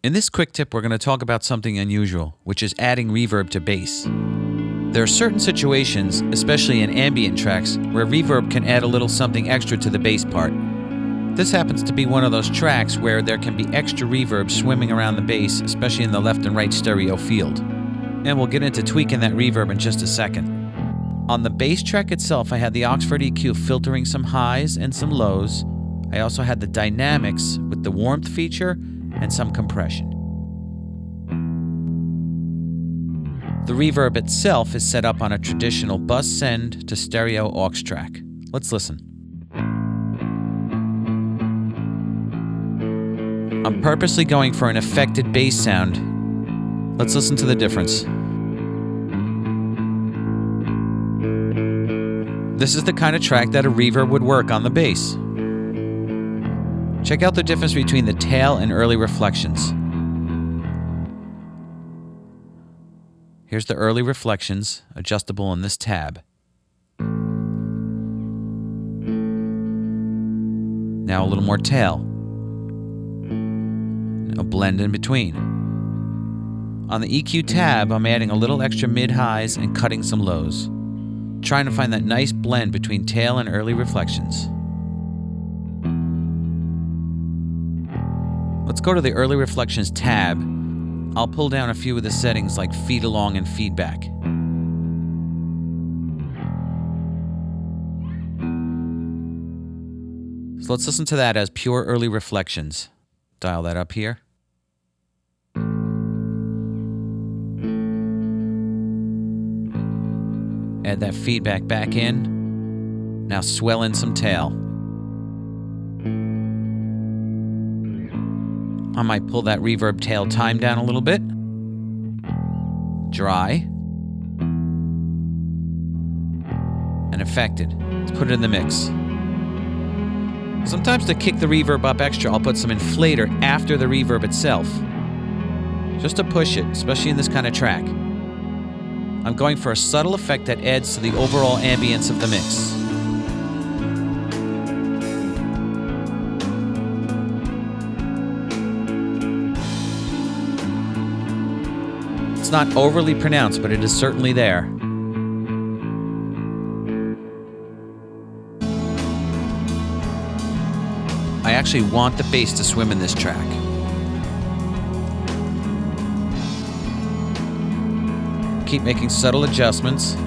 In this quick tip, we're going to talk about something unusual, which is adding reverb to bass. There are certain situations, especially in ambient tracks, where reverb can add a little something extra to the bass part. This happens to be one of those tracks where there can be extra reverb swimming around the bass, especially in the left and right stereo field. And we'll get into tweaking that reverb in just a second. On the bass track itself, I had the Oxford EQ filtering some highs and some lows. I also had the dynamics with the warmth feature and some compression. The reverb itself is set up on a traditional bus send to stereo aux track. Let's listen. I'm purposely going for an affected bass sound. Let's listen to the difference. This is the kind of track that a reverb would work on the bass. Check out the difference between the tail and early reflections. Here's the early reflections, adjustable in this tab. Now a little more tail. A blend in between. On the EQ tab, I'm adding a little extra mid-highs and cutting some lows. Trying to find that nice blend between tail and early reflections. Let's go to the early reflections tab. I'll pull down a few of the settings like feed along and feedback. So let's listen to that as pure early reflections. Dial that up here. Add that feedback back in. Now swell in some tail. I might pull that reverb tail time down a little bit. Dry. And affected. Let's put it in the mix. Sometimes to kick the reverb up extra, I'll put some inflator after the reverb itself. Just to push it, especially in this kind of track. I'm going for a subtle effect that adds to the overall ambience of the mix. It's not overly pronounced, but it is certainly there. I actually want the bass to swim in this track. Keep making subtle adjustments,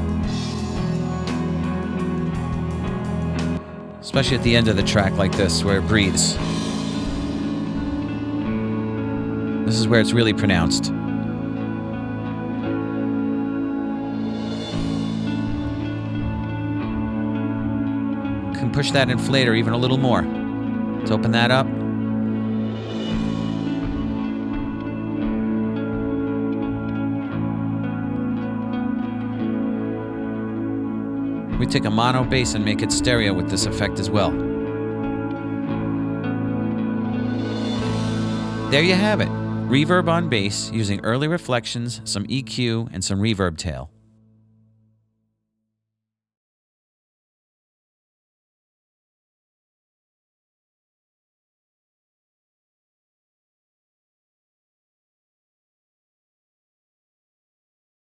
especially at the end of the track like this, where it breathes. This is where it's really pronounced. Can push that inflator even a little more. Let's open that up. We take a mono bass and make it stereo with this effect as well. There you have it. Reverb on bass using early reflections, some EQ, and some reverb tail.